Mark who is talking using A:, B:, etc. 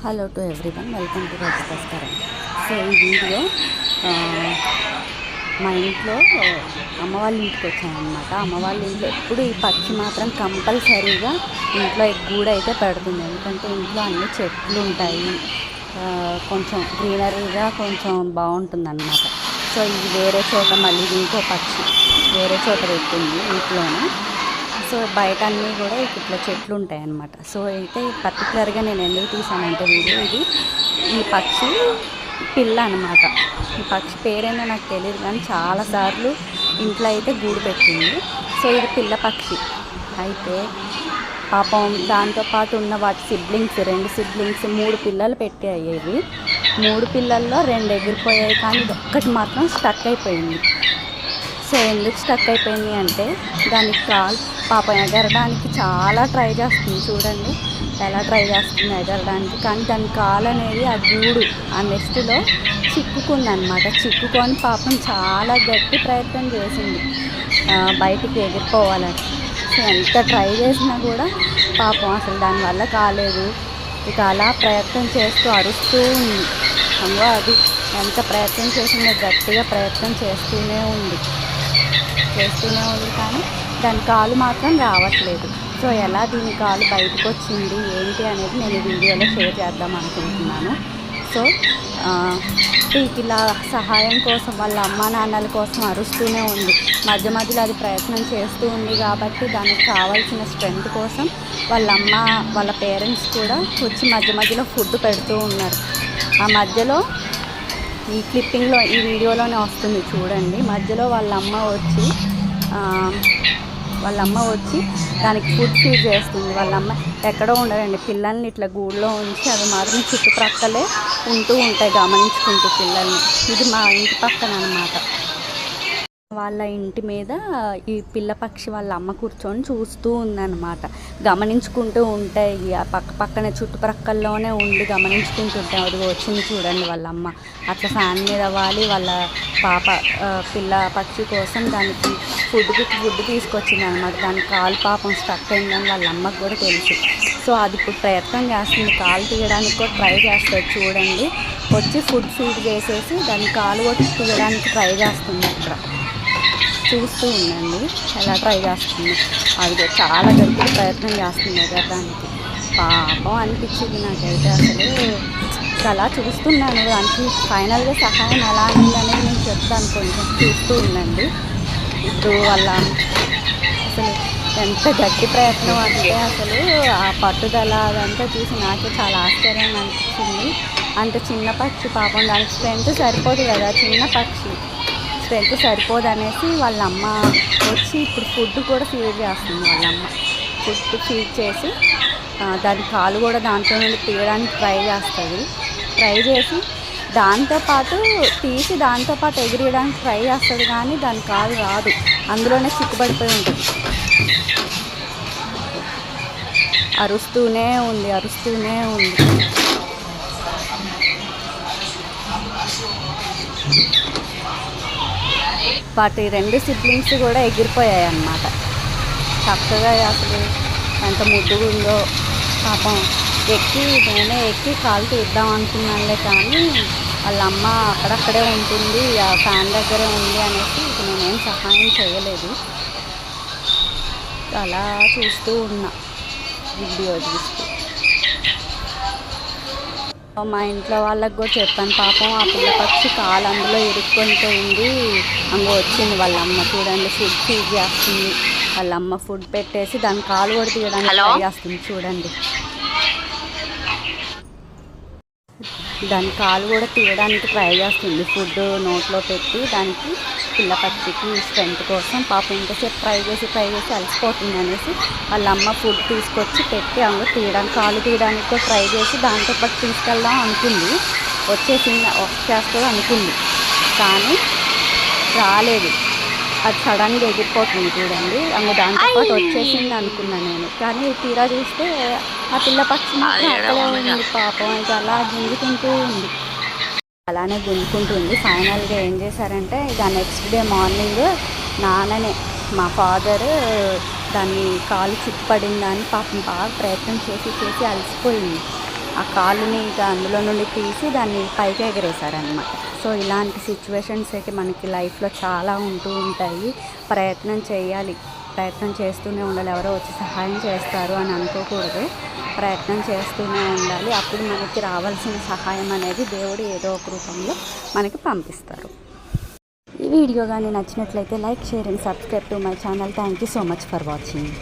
A: Hello to everyone, welcome to రజితాస్కరం. So ఈ video మా ఇంట్లో అమ్మ వాళ్ళ ఇంటికి వచ్చానమాట. అమ్మ వాళ్ళ ఇంట్లో ఎప్పుడు ఈ పక్షి మాత్రం కంపల్సరీగా ఇంట్లో గూడు అయితే పెడుతుంది. ఎందుకంటే ఇంట్లో అన్ని చెట్లు ఉంటాయి, కొంచెం గ్రీనరీగా కొంచెం బాగుంటుంది అన్నమాట. సో ఇది వేరే చోట మళ్ళీ ఇంకో పక్షి వేరే చోట పెట్టింది ఇంట్లోనే. సో బయట అన్నీ కూడా ఇట్లా చెట్లు ఉంటాయి అన్నమాట. సో అయితే పర్టికులర్గా నేను ఎందుకు తీసానంటే వీడియో, ఇది ఈ పక్షి పిల్ల అనమాట. ఈ పక్షి పేరేందో నాకు తెలియదు, కానీ చాలాసార్లు ఇంట్లో అయితే గూడు పెట్టింది. సో ఇది పిల్ల పక్షి అయితే పాపం దాంతోపాటు ఉన్న వాటి సిబ్లింగ్స్, 2 సిబ్లింగ్స్ 3 పిల్లలు పెట్టి అయ్యేవి. 3 పిల్లల్లో 2 ఎగిరిపోయాయి, కానీ ఇది ఒక్కటి మాత్రం స్టక్ అయిపోయింది. సో ఎందుకు స్టక్ అయిపోయింది అంటే దానికి పాపం ఎగరడానికి చాలా ట్రై చేస్తుంది. చూడండి ఎలా ట్రై చేస్తుంది ఎగరడానికి, కానీ దాని కాలు అనేది ఆ గూడు ఆ నెస్ట్లో చిక్కుకుందనమాట. చిక్కుకొని పాపం చాలా గట్టి ప్రయత్నం చేసింది బయటికి ఎగిరిపోవాలని. సో ఎంత ట్రై చేసినా కూడా పాపం అసలు దానివల్ల కాలేదు. ఇక అలా ప్రయత్నం చేస్తూ అరుస్తూ ఉంది. అది ఎంత ప్రయత్నం చేసిందో గట్టిగా ప్రయత్నం చేస్తూనే ఉంది కానీ దాని కాలు మాత్రం రావట్లేదు. సో ఎలా దీని కాలు బయటకు వచ్చింది ఏంటి అనేది నేను వీడియోలో షేర్ చేద్దాం అనుకుంటున్నాను. సో ఇలా సహాయం కోసం వాళ్ళ అమ్మా నాన్నల కోసం అరుస్తూనే ఉంది. మధ్య మధ్యలో అది ప్రయత్నం చేస్తూ ఉంది కాబట్టి దానికి కావాల్సిన స్ట్రెంత్ కోసం వాళ్ళ పేరెంట్స్ కూడా వచ్చి మధ్య మధ్యలో ఫుడ్ పెడుతూ ఉన్నారు. ఆ మధ్యలో ఈ క్లిప్పింగ్లో ఈ వీడియోలోనే వస్తుంది చూడండి. మధ్యలో వాళ్ళ అమ్మ వచ్చి దానికి ఫుడ్ ఫీడ్ చేస్తుంది. వాళ్ళ అమ్మ ఎక్కడో ఉండదండి, పిల్లల్ని ఇట్లా గూడులో ఉంచి అవి మాత్రం చుట్టుప్రక్కలే ఉంటూ ఉంటాయి గమనించుకుంటూ పిల్లల్ని. ఇది మా ఇంటి పక్కన అన్నమాట. వాళ్ళ ఇంటి మీద ఈ పిల్ల పక్షి వాళ్ళ అమ్మ కూర్చొని చూస్తూ ఉందన్నమాట. గమనించుకుంటూ ఉంటాయి, ఆ పక్కనే చుట్టుప్రక్కల్లోనే ఉండి గమనించుకుంటుంటాయి. అది వచ్చింది చూడండి వాళ్ళ అమ్మ అట్లా ఫ్యాన్ మీద వాలి వాళ్ళ పిల్ల పక్షి కోసం దానికి ఫుడ్ తీసుకొచ్చింది అనమాట. దాని కాలు పాపం స్టక్ అయిందని వాళ్ళ అమ్మకు కూడా తెలుసు. సో అది ఇప్పుడు ప్రయత్నం చేస్తుంది, కాలు తీయడానికి కూడా ట్రై చేస్తుంది. చూడండి వచ్చి ఫుడ్ ఫీడ్ చేసేసి దాని కాలు కూడా తీయడానికి ట్రై చేస్తుంది. అక్కడ చూస్తూ ఉండండి ఎలా ట్రై చేస్తుంది. అది చాలా గట్టిగా ప్రయత్నం చేస్తుంది ఎగరడానికి. పాపం అనిపించింది నాకైతే. అసలు అలా చూస్తున్నాను, దానికి ఫైనల్గా సహాయం ఎలా అయింది అనేది నేను చెప్తాను. కొంచెం చూస్తూ ఉండండి. ఇప్పుడు అసలు ఎంత గట్టి ప్రయత్నం అంటే అసలు ఆ పట్టుదల అదంతా చూసి నాకే చాలా ఆశ్చర్యంగా అనిపించింది. అంత చిన్న పక్షి పాపం దానికి స్ట్రెంత్ సరిపోదు కదా, చిన్న పక్షి స్ట్రెంత్ సరిపోదు అనేసి వాళ్ళ అమ్మ వచ్చి ఇప్పుడు ఫుడ్ కూడా ఫీడ్ చేస్తుంది. వాళ్ళ అమ్మ ఫుడ్ ఫీడ్ చేసి దాని కాలు కూడా దాంట్లో నుండి తీయడానికి ట్రై చేస్తుంది. ట్రై చేసి దాంతోపాటు ఎగిరియడానికి ట్రై చేస్తుంది, కానీ దాని కాలు రాదు, అందులోనే చిక్కుపడిపోయి ఉంటుంది. అరుస్తూనే ఉంది. వాటి 2 సిబ్లింగ్స్ కూడా ఎగిరిపోయాయి అన్నమాట. చక్కగా అసలు ఎంత ముద్దుగా ఉందో పాపం. నేనే ఎక్కి కాలు తీద్దాం అనుకున్నానులే, కానీ వాళ్ళ అమ్మ అక్కడక్కడే ఉంటుంది, ఆ ఫ్యాన్ దగ్గరే ఉంది అనేసి నేనేం సహాయం చేయలేదు. అలా చూస్తూ ఉన్నా వీడియో చూస్తూ. మా ఇంట్లో వాళ్ళకి కూడా చెప్పాను, పాపం ఆ పిల్ల పక్షి కాలు అందులో ఇరుక్కొని పోయింది, వచ్చింది వాళ్ళ అమ్మ. చూడండి ఫుడ్ ఫీడ్ చేస్తుంది. వాళ్ళ అమ్మ ఫుడ్ పెట్టేసి దాని కాలు కూడా తీయడానికి ట్రై చేస్తుంది. చూడండి దాని కాలు కూడా తీయడానికి ట్రై చేస్తుంది. ఫుడ్ నోట్లో పెట్టి దానికి పిల్ల పక్షికి స్ట్రెంత్ కోసం పాపం ఇంతసేపు ట్రై చేసి అలసిపోతుంది అనేసి వాళ్ళ అమ్మ ఫుడ్ తీసుకొచ్చి పెట్టి కాలు తీయడానికి కూడా ట్రై చేసి దాంతోపాటు తీసుకెళ్దాం అనుకుంది. వచ్చేస్తుంది అనుకుంది, కానీ రాలేదు. అది సడన్గా ఎగిరిపోతుంది చూడండి. దాంతోపాటు వచ్చేసింది అనుకున్నాను నేను, కానీ తీరా చూస్తే ఆ పిల్ల పక్షి అక్కడే ఉంది. పాపం ఇది అలా అలానే గుంజుకుంటుంది. ఫైనల్గా ఏం చేశారంటే నెక్స్ట్ డే మార్నింగ్ నాన్ననే మా ఫాదర్ దాన్ని కాలు చిక్కుపడిందని పాపం బాగా ప్రయత్నం చేసి అలసిపోయింది. ఆ కాలుని ఇంకా అందులో నుండి తీసి దాన్ని పైకి ఎగరేశారనమాట. సో ఇలాంటి సిచ్యువేషన్స్ అయితే మనకి లైఫ్లో చాలా ఉంటూ ఉంటాయి. ప్రయత్నం చేయాలి, ప్రయత్నం చేస్తూనే ఉండాలి. ఎవరో వచ్చి సహాయం చేస్తారు అని అనుకోకూడదు, ప్రయత్నం చేస్తూనే ఉండాలి. అప్పుడు మనకి రావాల్సిన సహాయం అనేది దేవుడు ఏదో ఒక రూపంలో మనకి పంపిస్తారు. ఈ వీడియో కానీ నచ్చినట్లయితే like, share and subscribe to my channel. Thank you so much for watching.